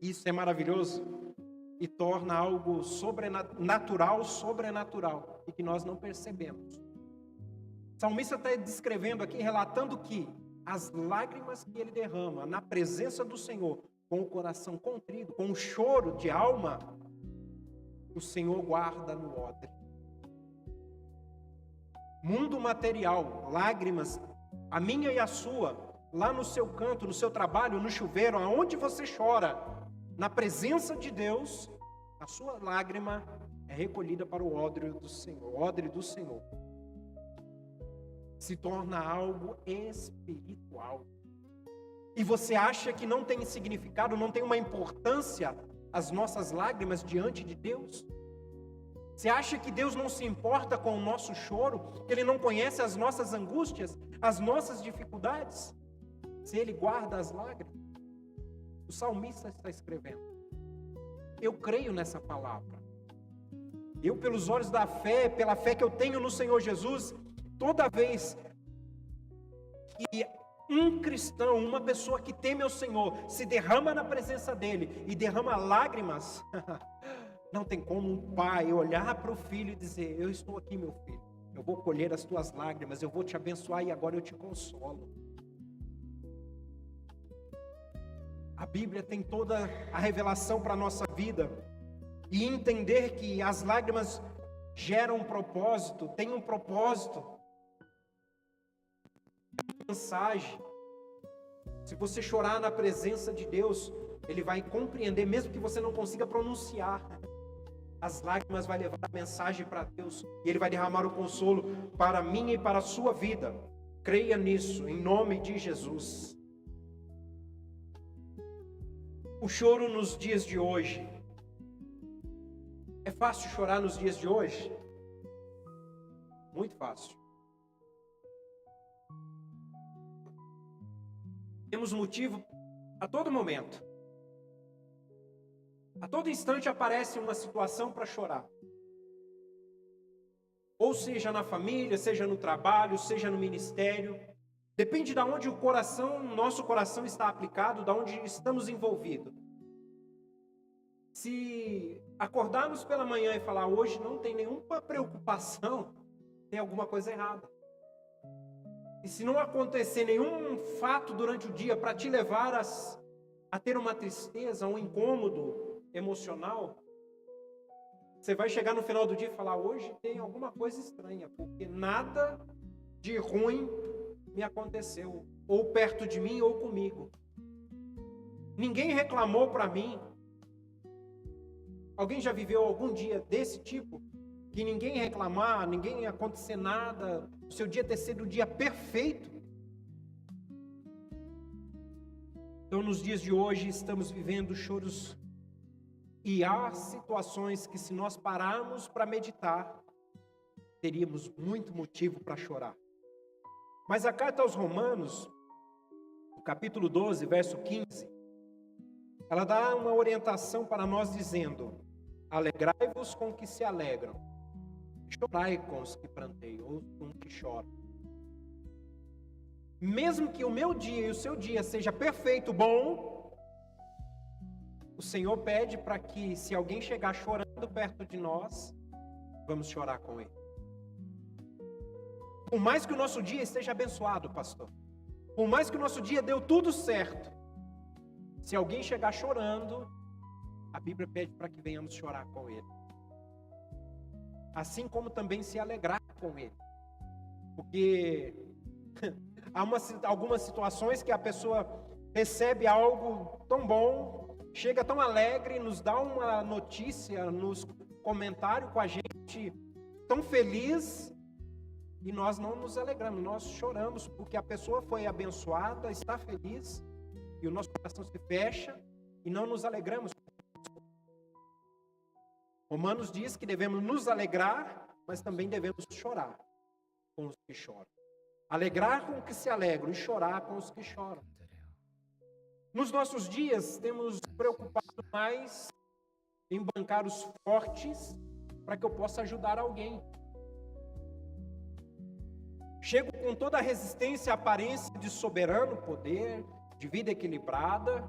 isso é maravilhoso, e torna algo sobrenatural, e que nós não percebemos. O salmista está descrevendo aqui, relatando que as lágrimas que ele derrama na presença do Senhor, com o coração contrido, com um choro de alma, o Senhor guarda no odre. Mundo material, lágrimas, a minha e a sua, lá no seu canto, no seu trabalho, no chuveiro, aonde você chora, na presença de Deus, a sua lágrima é recolhida para o odre do Senhor. Se torna algo espiritual. E você acha que não tem significado, não tem uma importância as nossas lágrimas diante de Deus? Você acha que Deus não se importa com o nosso choro? Que Ele não conhece as nossas angústias, as nossas dificuldades? Se Ele guarda as lágrimas? O salmista está escrevendo. Eu creio nessa palavra. Eu, pelos olhos da fé, pela fé que eu tenho no Senhor Jesus, toda vez que um cristão, uma pessoa que teme ao Senhor, se derrama na presença dEle e derrama lágrimas, não tem como um pai olhar para o filho e dizer: eu estou aqui, meu filho, eu vou colher as tuas lágrimas, eu vou te abençoar e agora eu te consolo. A Bíblia tem toda a revelação para a nossa vida, e entender que as lágrimas geram um propósito, tem um propósito, mensagem. Se você chorar na presença de Deus, Ele vai compreender, mesmo que você não consiga pronunciar. As lágrimas vai levar a mensagem para Deus, e Ele vai derramar o consolo para mim e para a sua vida. Creia nisso, em nome de Jesus. O choro nos dias de hoje. É fácil chorar nos dias de hoje? Muito fácil. temos motivo a todo momento. A todo instante aparece uma situação para chorar. Ou seja na família, seja no trabalho, seja no ministério. Depende de onde nosso coração está aplicado, de onde estamos envolvidos. Se acordarmos pela manhã e falar, hoje não tem nenhuma preocupação, tem alguma coisa errada. E se não acontecer nenhum fato durante o dia para te levar a ter uma tristeza, um incômodo emocional, você vai chegar no final do dia e falar, hoje tem alguma coisa estranha, porque nada de ruim me aconteceu, ou perto de mim ou comigo. Ninguém reclamou para mim. Alguém já viveu algum dia desse tipo? Que ninguém reclamar, ninguém acontecer nada, o seu dia ter sido o dia perfeito? Então, nos dias de hoje, estamos vivendo choros. E há situações que, se nós pararmos para meditar, teríamos muito motivo para chorar. Mas a carta aos Romanos, no capítulo 12, verso 15, ela dá uma orientação para nós dizendo: alegrai-vos com os que se alegram, chorai com os que pranteiam, ou com os que choram. Mesmo que o meu dia e o seu dia seja perfeito, bom, o Senhor pede para que, se alguém chegar chorando perto de nós, vamos chorar com ele. Por mais que o nosso dia esteja abençoado, pastor, por mais que o nosso dia deu tudo certo, se alguém chegar chorando, a Bíblia pede para que venhamos chorar com ele. Assim como também se alegrar com ele. Porque há algumas situações que a pessoa recebe algo tão bom, chega tão alegre, nos dá uma notícia nos comentários com a gente, tão feliz, e nós não nos alegramos, nós choramos, porque a pessoa foi abençoada, está feliz, e o nosso coração se fecha, e não nos alegramos. Romanos diz que devemos nos alegrar, mas também devemos chorar com os que choram. Alegrar com os que se alegram e chorar com os que choram. Nos nossos dias, temos preocupado mais em bancar os fortes para que eu possa ajudar alguém. Chego com toda a resistência, a aparência de soberano poder, de vida equilibrada.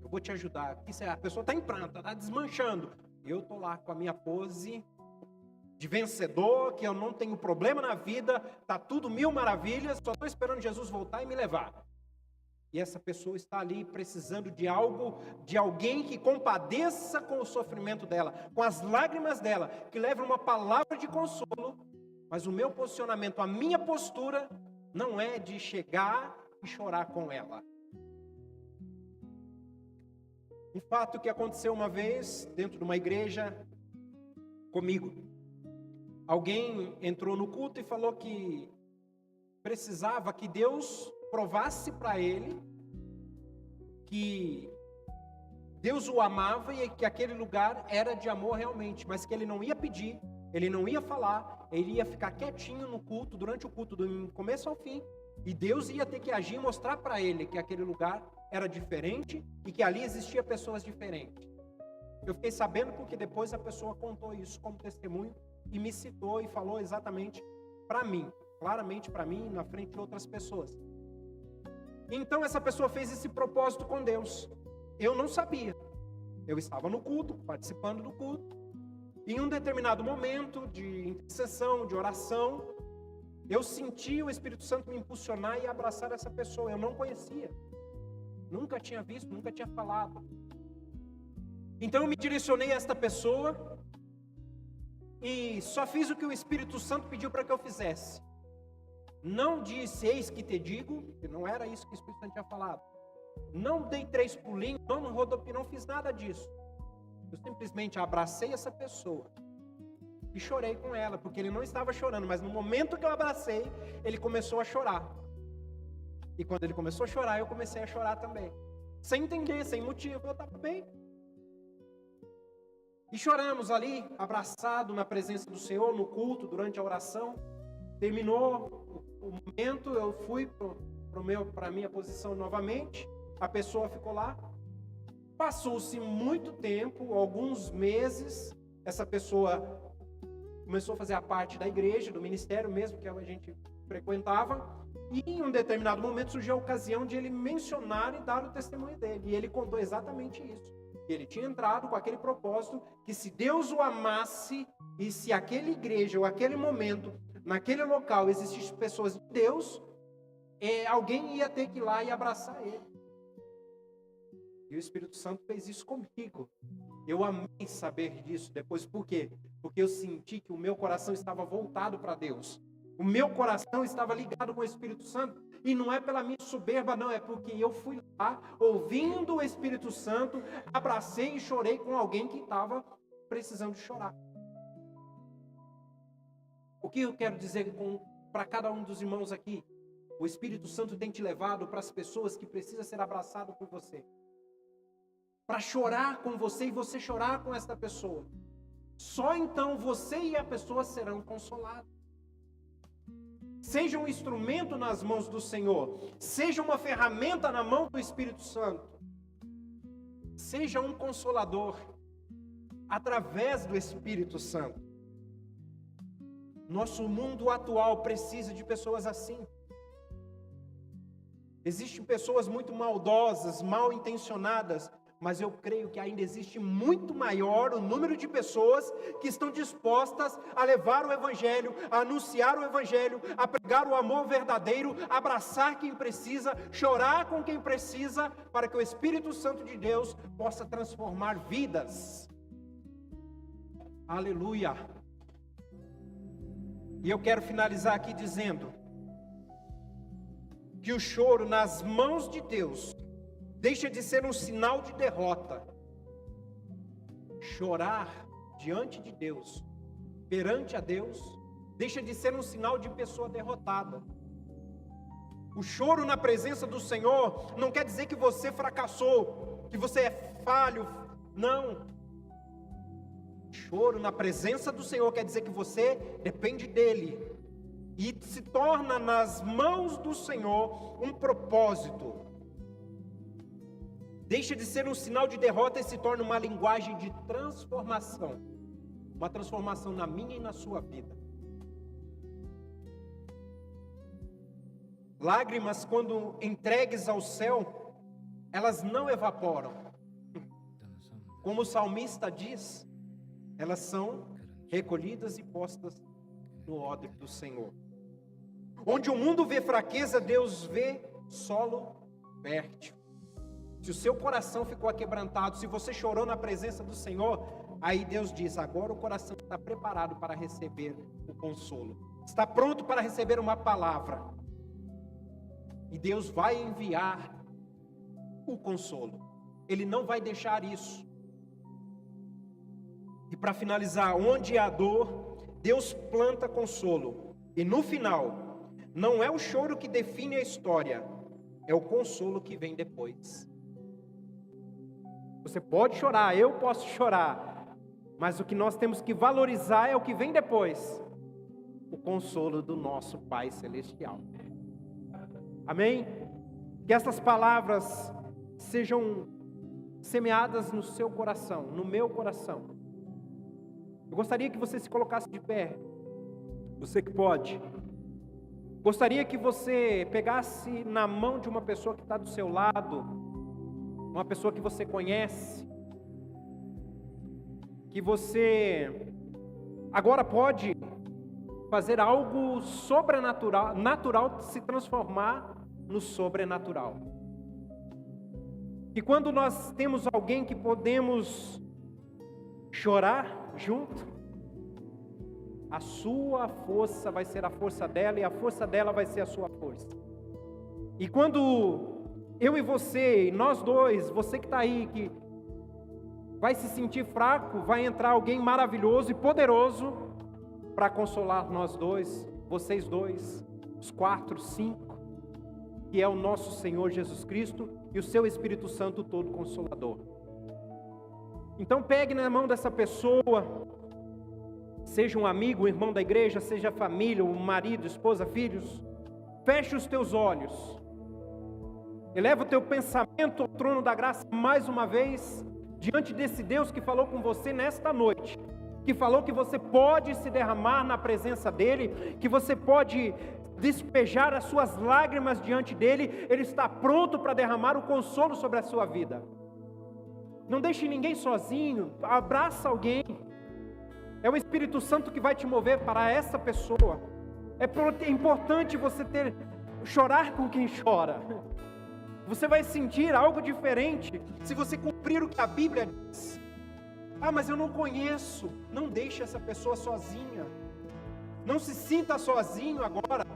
Eu vou te ajudar. A pessoa está em pranto, está desmanchando. Eu estou lá com a minha pose de vencedor, que eu não tenho problema na vida, está tudo mil maravilhas, só estou esperando Jesus voltar e me levar. E essa pessoa está ali precisando de algo, de alguém que compadeça com o sofrimento dela, com as lágrimas dela, que leve uma palavra de consolo. Mas o meu posicionamento, a minha postura, não é de chegar e chorar com ela. Um fato que aconteceu uma vez dentro de uma igreja comigo. Alguém entrou no culto e falou que precisava que Deus provasse para ele que Deus o amava e que aquele lugar era de amor realmente, mas que ele não ia pedir, ele não ia falar, ele ia ficar quietinho no culto, durante o culto, do começo ao fim, e Deus ia ter que agir e mostrar para ele que aquele lugar era diferente e que ali existia pessoas diferentes. Eu fiquei sabendo porque depois a pessoa contou isso como testemunho e me citou e falou exatamente para mim, claramente para mim, na frente de outras pessoas. Então essa pessoa fez esse propósito com Deus. Eu não sabia. Eu estava no culto, participando do culto. Em um determinado momento de intercessão, de oração, eu senti o Espírito Santo me impulsionar e abraçar essa pessoa. Eu não conhecia. Nunca tinha visto, nunca tinha falado. Então eu me direcionei a esta pessoa e só fiz o que o Espírito Santo pediu para que eu fizesse. Não disse, eis que te digo, que não era isso que o Espírito Santo tinha falado. Não dei 3 pulinhos, não rodopiei, não fiz nada disso. Eu simplesmente abracei essa pessoa e chorei com ela, porque ele não estava chorando, mas no momento que eu abracei, ele começou a chorar. E quando ele começou a chorar, eu comecei a chorar também. Sem entender, sem motivo, eu estava bem. E choramos ali, abraçado na presença do Senhor, no culto, durante a oração. Terminou o momento, eu fui para para a minha posição novamente. A pessoa ficou lá. Passou-se muito tempo, alguns meses, essa pessoa começou a fazer a parte da igreja, do ministério mesmo que a gente frequentava, e em um determinado momento surgiu a ocasião de ele mencionar e dar o testemunho dele, e ele contou exatamente isso. Ele tinha entrado com aquele propósito que se Deus o amasse, e se aquela igreja ou aquele momento, naquele local existissem pessoas de Deus, alguém ia ter que ir lá e abraçar ele. E o Espírito Santo fez isso comigo. Eu amei saber disso depois. Por quê? Porque eu senti que o meu coração estava voltado para Deus. O meu coração estava ligado com o Espírito Santo. E não é pela minha soberba, não. É porque eu fui lá, ouvindo o Espírito Santo, abracei e chorei com alguém que estava precisando chorar. O que eu quero dizer para cada um dos irmãos aqui? O Espírito Santo tem te levado para as pessoas que precisam ser abraçadas por você. Para chorar com você e você chorar com esta pessoa. Só então você e a pessoa serão consolados. Seja um instrumento nas mãos do Senhor. Seja uma ferramenta na mão do Espírito Santo. Seja um consolador através do Espírito Santo. Nosso mundo atual precisa de pessoas assim. Existem pessoas muito maldosas, mal intencionadas, mas eu creio que ainda existe muito maior o número de pessoas que estão dispostas a levar o Evangelho, a anunciar o Evangelho, a pregar o amor verdadeiro, abraçar quem precisa, chorar com quem precisa, para que o Espírito Santo de Deus possa transformar vidas. Aleluia! E eu quero finalizar aqui dizendo que o choro nas mãos de Deus deixa de ser um sinal de derrota. Chorar diante de Deus, perante a Deus, deixa de ser um sinal de pessoa derrotada. O choro na presença do Senhor não quer dizer que você fracassou, que você é falho. Não. Choro na presença do Senhor quer dizer que você depende dEle. E se torna nas mãos do Senhor um propósito. Deixa de ser um sinal de derrota e se torna uma linguagem de transformação. Uma transformação na minha e na sua vida. Lágrimas, quando entregues ao céu, elas não evaporam. Como o salmista diz, elas são recolhidas e postas no odre do Senhor. Onde o mundo vê fraqueza, Deus vê solo fértil. Se o seu coração ficou aquebrantado, se você chorou na presença do Senhor, aí Deus diz, agora o coração está preparado para receber o consolo. Está pronto para receber uma palavra. E Deus vai enviar o consolo. Ele não vai deixar isso. E para finalizar, onde há dor, Deus planta consolo. E no final, não é o choro que define a história, é o consolo que vem depois. Você pode chorar, eu posso chorar, mas o que nós temos que valorizar é o que vem depois. O consolo do nosso Pai Celestial. Amém? Que essas palavras sejam semeadas no seu coração, no meu coração. Eu gostaria que você se colocasse de pé. Você que pode. Gostaria que você pegasse na mão de uma pessoa que está do seu lado, uma pessoa que você conhece, que você agora pode fazer algo sobrenatural, natural se transformar no sobrenatural. E quando nós temos alguém que podemos chorar junto, a sua força vai ser a força dela e a força dela vai ser a sua força. E quando eu e você, nós dois, você que está aí, que vai se sentir fraco, vai entrar alguém maravilhoso e poderoso para consolar nós dois, vocês dois, os 4, 5, que é o nosso Senhor Jesus Cristo e o seu Espírito Santo todo consolador. Então pegue na mão dessa pessoa, seja um amigo, um irmão da igreja, seja família, um marido, esposa, filhos, feche os teus olhos. Eleva o teu pensamento ao trono da graça mais uma vez, diante desse Deus que falou com você nesta noite, que falou que você pode se derramar na presença dEle, que você pode despejar as suas lágrimas diante dEle. Ele está pronto para derramar o consolo sobre a sua vida. Não deixe ninguém sozinho, abraça alguém. É o Espírito Santo que vai te mover para essa pessoa. É importante você chorar com quem chora. Você vai sentir algo diferente se você cumprir o que a Bíblia diz. Ah, mas eu não conheço. Não deixe essa pessoa sozinha. Não se sinta sozinho agora.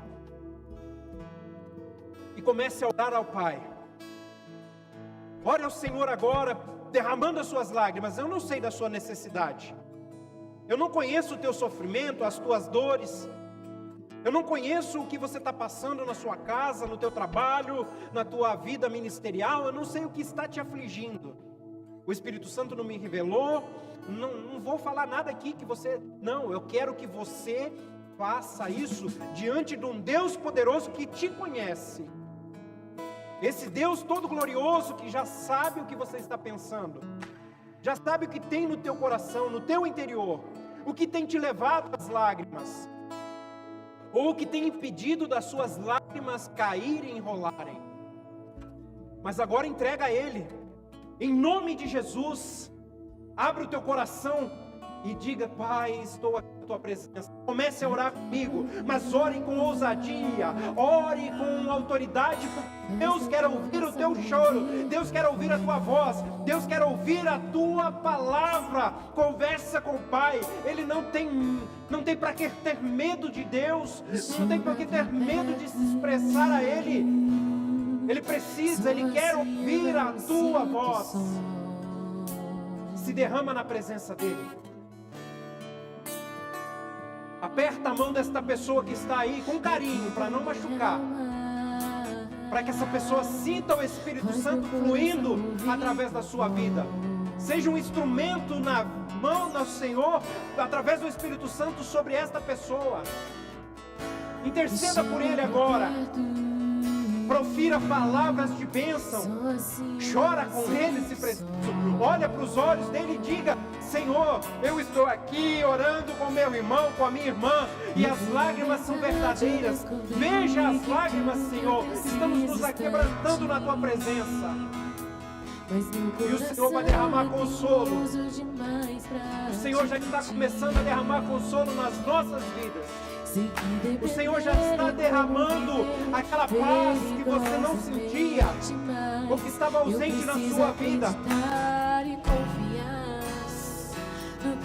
E comece a orar ao Pai. Ore ao Senhor agora, derramando as suas lágrimas. Eu não sei da sua necessidade. Eu não conheço o teu sofrimento, as tuas dores. Eu não conheço o que você está passando na sua casa, no teu trabalho, na tua vida ministerial. Eu não sei o que está te afligindo. O Espírito Santo não me revelou. Não vou falar nada aqui que você... Não, eu quero que você faça isso diante de um Deus poderoso que te conhece. Esse Deus todo glorioso que já sabe o que você está pensando. Já sabe o que tem no teu coração, no teu interior. O que tem te levado às lágrimas. Ou o que tem impedido das suas lágrimas caírem e enrolarem. Mas agora entrega a Ele. Em nome de Jesus. Abre o teu coração e diga: Pai, estou aqui na tua presença. Comece a orar comigo, mas ore com ousadia, ore com autoridade, porque Deus quer ouvir o teu choro, Deus quer ouvir a tua voz, Deus quer ouvir a tua palavra. Conversa com o Pai. Ele não tem para que ter medo de Deus, não tem para que ter medo de se expressar a Ele. Ele precisa, Ele quer ouvir a tua voz. Se derrama na presença dEle. Aperta a mão desta pessoa que está aí com carinho, para não machucar. Para que essa pessoa sinta o Espírito Santo fluindo através da sua vida. Seja um instrumento na mão do Senhor, através do Espírito Santo sobre esta pessoa. Interceda por ele agora. Profira palavras de bênção. Chora com ele se preciso. Olha para os olhos dele e diga: Senhor, eu estou aqui orando com meu irmão, com a minha irmã, e as lágrimas são verdadeiras. Veja as lágrimas, Senhor. Estamos nos aquebrantando na tua presença. E o Senhor vai derramar consolo. O Senhor já está começando a derramar consolo nas nossas vidas. O Senhor já está derramando aquela paz que você não sentia, ou que estava ausente na sua vida.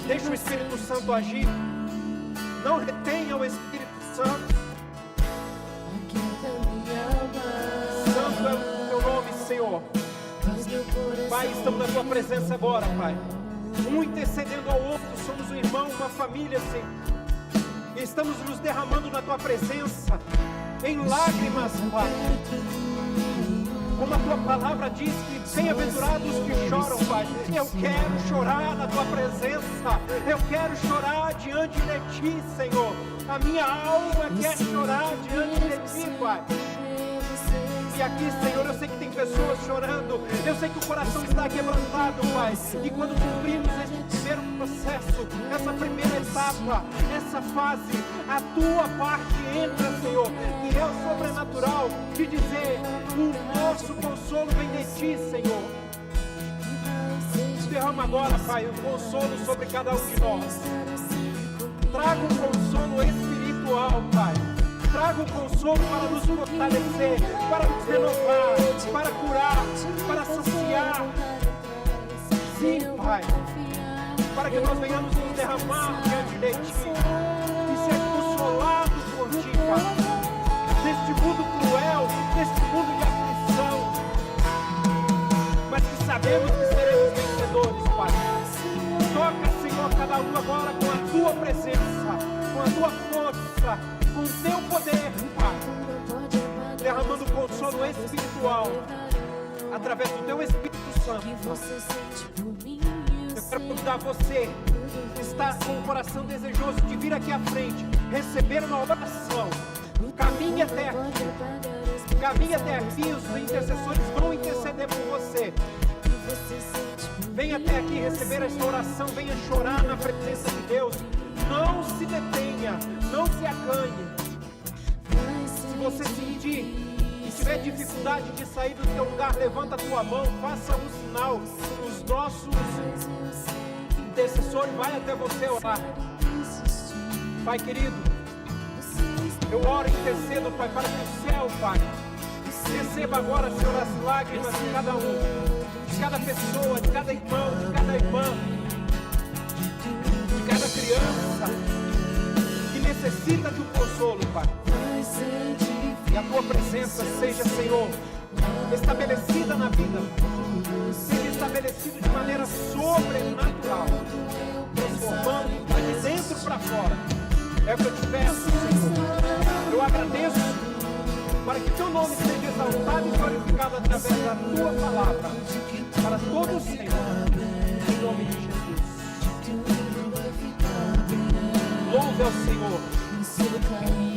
Deixa o Espírito Santo agir. Não retenha o Espírito Santo. Santo é o teu nome, Senhor. Pai, estamos na tua presença agora, Pai. Um intercedendo ao outro, somos um irmão, uma família, Senhor. E estamos nos derramando na tua presença, em lágrimas, Pai. Como a tua palavra diz que bem-aventurados os que choram, Pai. Eu quero chorar na tua presença. Eu quero chorar diante de ti, Senhor. A minha alma quer chorar diante de ti, Pai. E aqui, Senhor, eu sei que tem pessoas chorando. Eu sei que o coração está quebrantado, Pai. E quando cumprimos esse primeiro processo, essa primeira etapa, essa fase, a tua parte entra, Senhor, que é o sobrenatural de dizer: o nosso consolo vem de ti, Senhor. Derrama agora, Pai, o consolo sobre cada um de nós. Traga um consolo espiritual, Pai. Traga um consolo para nos fortalecer, para nos renovar, para curar, para saciar. Sim, Pai, para que nós venhamos nos derramar diante de ti e ser consolados por ti, Pai. Neste mundo cruel, neste mundo de aflição, mas que sabemos que seremos vencedores, Pai. Toca, Senhor, cada um agora com a tua presença, com a tua força, com o teu poder, Pai, derramando consolo espiritual através do teu Espírito Santo. Eu quero convidar você que está com o coração desejoso de vir aqui à frente, receber uma oração, caminho eterno, Caminhe até aqui, os intercessores vão interceder por você. Venha até aqui receber esta oração, venha chorar na presença de Deus. Não se detenha, não se acanhe. Se você sentir e tiver dificuldade de sair do teu lugar, levanta a tua mão, faça um sinal. Os nossos intercessores vai até você orar. Pai querido, eu oro e intercedo, Pai, para que o céu, Pai, receba agora, Senhor, as lágrimas de cada um, de cada pessoa, de cada irmão, de cada irmã, de cada criança que necessita de um consolo, Pai. E a tua presença seja, Senhor, estabelecida na vida, seja estabelecido de maneira sobrenatural, transformando de dentro para fora. É o que eu te peço, Senhor. Eu agradeço para que teu nome seja exaltado e glorificado através da tua palavra, para todos sempre, em nome de Jesus. Louve ao Senhor.